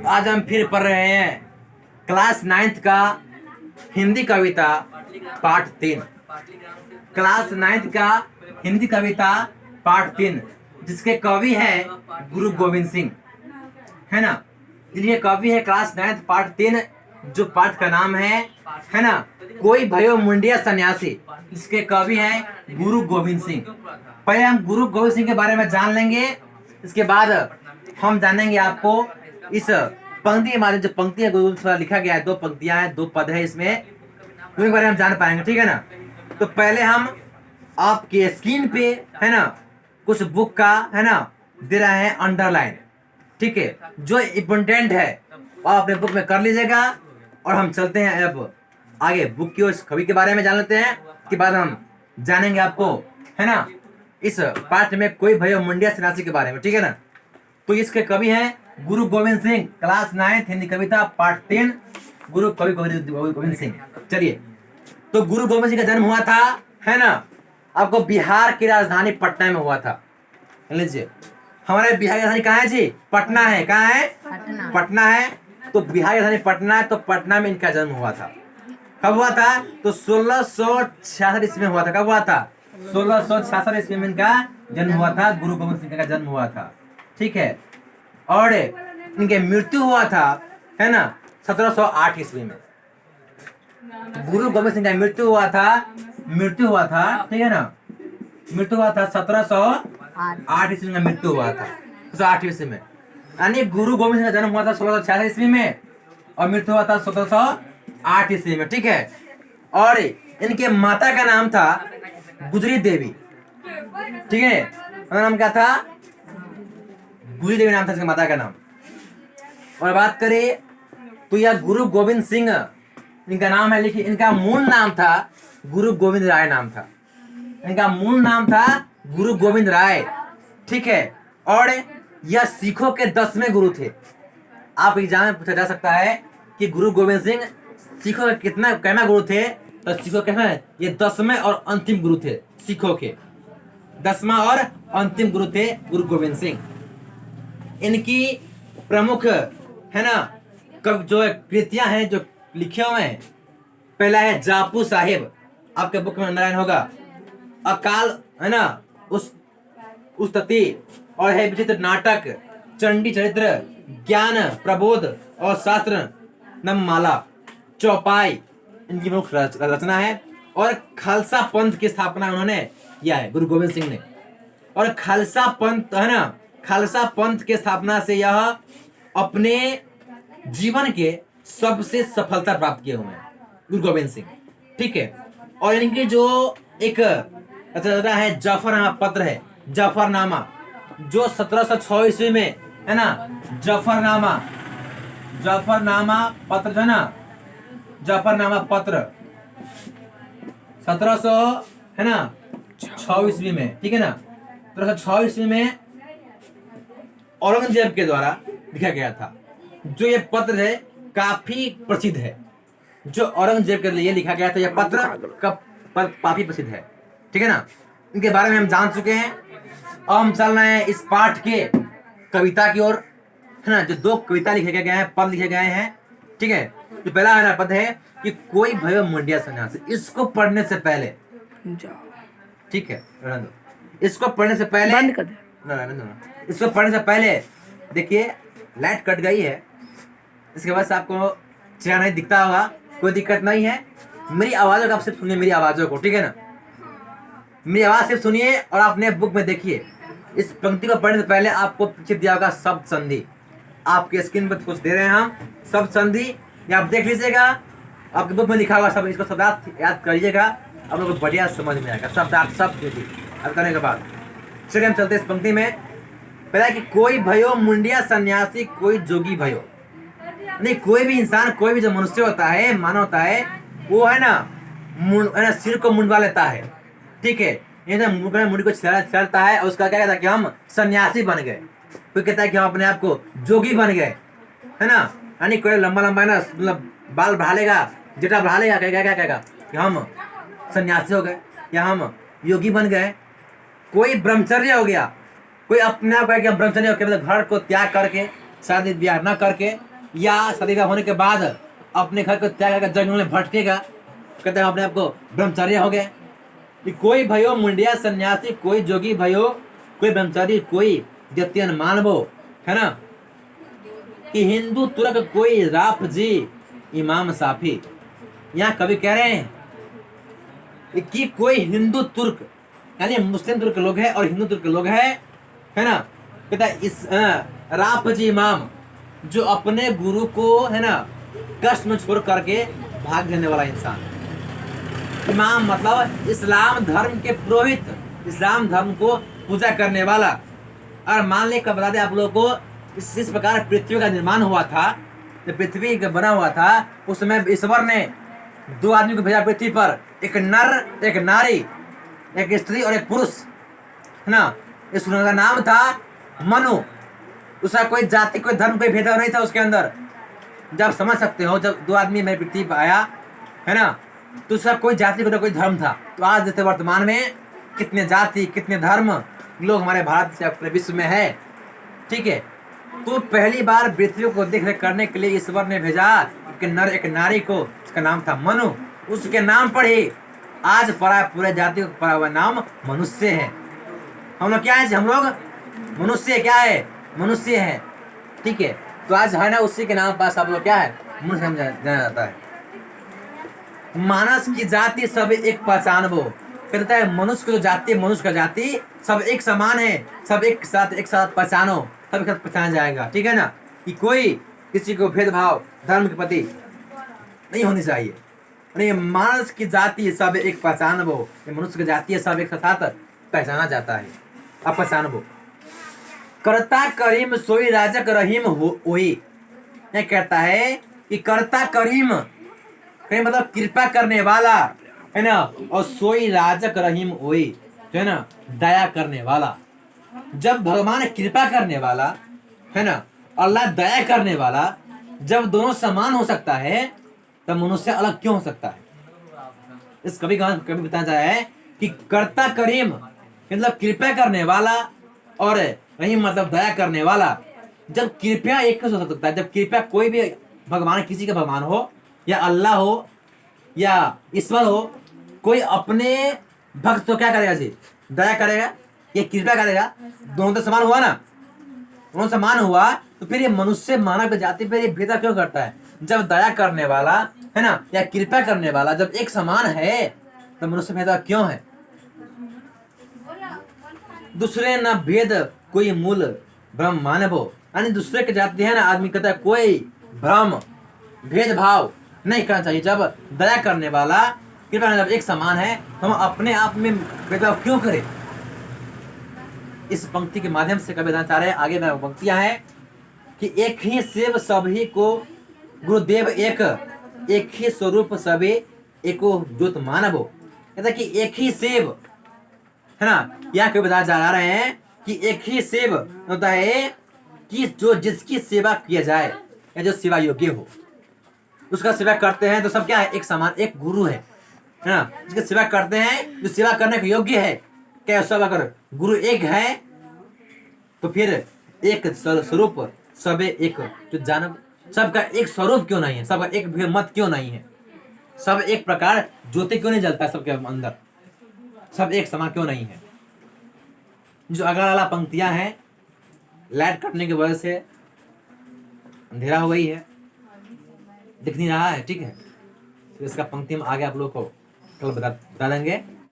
आज हम फिर पढ़ रहे हैं क्लास 9th का हिंदी कविता पाठ 3। क्लास 9th का हिंदी कविता पाठ 3 जिसके कवि है गुरु गोविंद सिंह, है ना। ये कवि है क्लास 9th पाठ 3, जो पाठ का नाम है ना, कोई भयो मुंडिया सन्यासी। इसके कवि है गुरु गोविंद सिंह। पहले हम गुरु गोविंद सिंह के बारे में जान लेंगे, इसके बाद हम जानेंगे आपको इस पंक्ति के माध्यम, जो पंक्ति है गुरु से लिखा गया है, 2 पंक्तियां हैं, 2 पद है इसमें, उनके बारे में हम जान पाएंगे, ठीक है ना। तो पहले हम आपके स्क्रीन पे है ना कुछ बुक का है ना दे रहे हैं अंडरलाइन, ठीक है। जो इम्पोर्टेंट है आप अपने बुक में कर लीजिएगा और हम चलते हैं अब आगे बुक की उस कवि के बारे में जान लेते हैं। के बाद हम जानेंगे आपको है ना इस पाठ में कोई भयो मुंडिया सन्यासी के बारे में, ठीक है ना। तो इसके कवि हैं गुरु गोविंद सिंह, क्लास 9th हिंदी कविता पाठ 3, गुरु कवि गोविंद सिंह। चलिए, तो गुरु गोविंद सिंह का जन्म हुआ था है ना आपको बिहार की राजधानी पटना में हुआ था। लीजिए, हमारे बिहार की राजधानी कहाँ है जी? पटना है। कहाँ है? पटना है। तो बिहार की राजधानी पटना है, तो पटना में इनका जन्म हुआ था। कब हुआ था? तो 1666 ईस्वी में हुआ था। कब हुआ था? 1666 ईस्वी में इनका जन्म हुआ था, गुरु गोविंद सिंह का जन्म हुआ था, ठीक है। और इनके मृत्यु हुआ था है ना 1708 ईस्वी में। गुरु गोविंद सिंह का मृत्यु हुआ था, ठीक है ना। मृत्यु हुआ था 1708 ईस्वी में, मृत्यु हुआ था 1708 ईस्वी में। यानी गुरु गोविंद सिंह का जन्म हुआ था 1666 ईस्वी में और मृत्यु हुआ था 1708 ईस्वी में, ठीक है। और इनके माता का नाम था गुजरी देवी, ठीक है। उनका नाम क्या था? गुजरी देवी नाम था इसके माता का नाम। और बात करें तो यह गुरु गोविंद सिंह इनका नाम है, लेकिन इनका मूल नाम था गुरु गोविंद राय नाम था। इनका मूल नाम था गुरु गोविंद राय, ठीक है। और यह सिखों के 10वें गुरु थे। आप एग्जाम में पूछा जा सकता है कि गुरु गोविंद सिंह सिखों के कितना गुरु थे? तो सिखों के ये 10वें और अंतिम गुरु थे। सिखों के 10वां और अंतिम गुरु थे गुरु गोविंद सिंह। इनकी प्रमुख है ना कब जो कृतियां हैं जो लिखे हुए हैं, पहला है जापू साहिब, आपके बुक में अंडरलाइन होगा। अकाल है ना उस तती, और है विचित्र नाटक, चंडी चरित्र, ज्ञान प्रबोध और शास्त्र नममाला, चौपाई इनकी प्रमुख रचना है। और खालसा पंथ की स्थापना उन्होंने किया है गुरु गोविंद सिंह ने। और खालसा पंथ है ना, खालसा पंथ के स्थापना से यह अपने जीवन के सबसे सफलता प्राप्त किए हुए हैं गुरु गोविंद सिंह, ठीक है। और इनकी जो एक रचना है जफरनामा पत्र है, जफरनामा, जो 1706 ईस्वी में है ना जफरनामा पत्र जो है ना, जफरनामा पत्र 1700 है ना 6 ईस्वी में, ठीक है ना। 1706 ईस्वी में औरंगजेब के द्वारा लिखा गया था। जो ये पत्र है काफी प्रसिद्ध है। जो औरंगजेब के लिए लिखा गया था यह पत्र काफी प्रसिद्ध है, ठीक है ना। इनके बारे में हम जान चुके हैं। अब हम चल रहे हैं इस पाठ के कविता की ओर, है ना। जो 2 कविता लिखे गए हैं, पद लिखे गए हैं, ठीक है। जो पहला है ना पद है कि कोई भयो मुंडिया सन्यासी। इसको पढ़ने से पहले, ठीक है, इसको पढ़ने से पहले बंद कर दे। इसको पढ़ने से पहले देखिए लाइट कट गई है, इसके बाद से आपको चेहरा नहीं दिखता होगा, कोई दिक्कत नहीं है। मेरी आवाज़ों को आप सिर्फ सुनिए, मेरी आवाज़ों को, ठीक है ना। मेरी आवाज़ सिर्फ सुनिए और अपने बुक में देखिए। इस पंक्ति को पढ़ने से पहले आपको पीछे दिया होगा शब्द संधि, आपके स्क्रीन पर कुछ दे रहे हैं हम शब्द संधि, ये आप देख लीजिएगा। आपके बुक में लिखा हुआ सब, इसको शब्दार्थ याद करिएगा, आप लोगों को बढ़िया समझ में आएगा। शब्दार्थ सब याद करने के बाद चलिए हम चलते इस पंक्ति में। पहला कि कोई भयो मुंडिया सन्यासी, कोई जोगी भयो। नहीं, कोई भी इंसान, कोई भी जो मनुष्य होता है, मानव होता है, वो है ना सिर को मुंडवा लेता है, ठीक है। मुंडी को छेड़ता है और उसका क्या कहता है कि हम सन्यासी बन गए। कोई कहता है कि हम अपने आप को जोगी बन गए, है ना। यानी कोई लंबा है ना, मतलब बाल बढ़ा लेगा, जटा बढ़ा लेगा, क्या कहेगा कि हम सन्यासी हो गए या हम योगी बन गए। कोई ब्रह्मचर्य हो गया, कोई अपने आप का ब्रह्मचर्य हो गया, मतलब घर को त्याग करके, शादी ब्याह न करके या शादी का होने के बाद अपने घर को त्याग कर जंगल में भटकेगा, कहते हैं अपने आप को ब्रह्मचार्य हो गए। कि कोई भयो मुंडिया सन्यासी, कोई जोगी भयो, कोई ब्रह्मचारी, कोई जतियन मानवो, है ना, कि हिंदू तुर्क कोई राफ जी इमाम साफी। यहाँ कवि कह रहे हैं कि कोई हिंदू तुर्क यानी मुस्लिम तुर्क लोग है और हिंदू तुर्क लोग है ना, कहता है इस राफ जी इमाम, जो अपने गुरु को है ना कष्ट में छोड़ करके भाग देने वाला इंसान। इमाम मतलब इस्लाम धर्म के पुरोहित, इस्लाम धर्म को पूजा करने वाला। और मान ले कब बता दे आप लोगों को, इस प्रकार पृथ्वी का निर्माण हुआ था, जब पृथ्वी का बना हुआ था उस समय ईश्वर ने 2 आदमी को भेजा पृथ्वी पर, एक नर एक नारी, एक स्त्री और एक पुरुष, है ना। इस का नाम था मनु। उसका कोई जाति कोई धर्म कोई भेदभाव नहीं था उसके अंदर। जब समझ सकते हो, जब 2 आदमी मेरे पृथ्वी पर आया, है ना, तो उसका कोई जाति कोई धर्म था। तो आज जैसे वर्तमान में कितने जाति कितने धर्म लोग हमारे भारत से अपने विश्व में है, ठीक है। तो पहली बार पृथ्वी को देख रेख करने के लिए ईश्वर ने भेजा एक नर एक नारी को, उसका नाम था मनु। उसके नाम पर ही आज पूरे जाति को पड़ा हुआ नाम मनुष्य है। हम लोग क्या है, हम लोग मनुष्य क्या है, मनुष्य है, ठीक है। तो आज है ना उसी के नाम पास आप लोग क्या है, मनुष्य जाना जाता है। मानस की जाति सब एक पहचान वो, कहता है मनुष्य की जो जाति, मनुष्य का जाति सब एक समान है, सब एक साथ पहचानो, सब एक साथ पहचाना जाएगा, ठीक है ना। कि कोई किसी को भेदभाव धर्म के प्रति नहीं होनी चाहिए। नहीं, मानस की जाति सब एक पहचान वो, मनुष्य की जाति सब एक साथ पहचाना जाता है। अब पहचान वो करता करीम सोई राजक रहीम हो वही। यह कहता है कि करता करीम मतलब कृपा करने वाला, है ना, और सोई राजक रहीम वही, जो है ना दया करने वाला। जब भगवान कृपा करने वाला, है ना, अल्लाह दया करने वाला, जब दोनों समान हो सकता है तब मनुष्य अलग क्यों हो सकता है। इस कभी बताया जाता है कि कर्ता करीम मतलब कृपा करने वाला और रहीम मतलब दया करने वाला। जब कृपया एक हो सकता है, जब कृपया कोई भी भगवान, किसी का भगवान हो या अल्लाह हो या ईश्वर हो, कोई अपने भक्त तो क्या करेगा जी, दया करेगा, ये कृपा करेगा। दोनों तो समान हुआ ना, दोनों समान हुआ, तो फिर ये मनुष्य मानव की जाति पर ये भेदभाव क्यों करता है। जब दया करने वाला, है ना, या कृपा करने वाला जब एक समान है तो मनुष्य भेदभाव क्यों है। दूसरे न भेद कोई मूल ब्रह्म मानवो, यानी दूसरे की जाति है ना, आदमी कहता है कोई भ्रम भेदभाव नहीं करना चाहिए। जब दया करने वाला कृपा जब एक समान है तो हम अपने आप में भेदभाव क्यों करें। इस पंक्ति के माध्यम से कवि बताना चाह रहे हैं, आगे में पंक्तियां हैं कि एक ही सेव सभी को गुरुदेव एक ही स्वरूप सभी एको ज्योत मानवो। कहता कि एक ही सेव, है ना, यह कवि बताना चाह रहे हैं कि एक ही सेव होता है कि जो जिसकी सेवा किया जाए या जो सेवा योग्य हो उसका सेवा करते हैं तो सब क्या है, एक समान, एक गुरु है ना, जिसकी सेवा करते हैं, जो सेवा करने के योग्य है। क्या सब अगर गुरु एक है तो फिर एक स्वरूप सबे एक जो जानव, सबका एक स्वरूप क्यों नहीं है, सबका एक मत क्यों नहीं है, सब एक प्रकार ज्योति क्यों नहीं जलता सबके अंदर, सब एक समान क्यों नहीं है। जो अगला वाला पंक्तियां हैं, लाइट कटने की वजह से अंधेरा हो गई है, दिख नहीं रहा है, ठीक है। तो इसका पंक्ति हम आगे आप लोग को कल बता देंगे।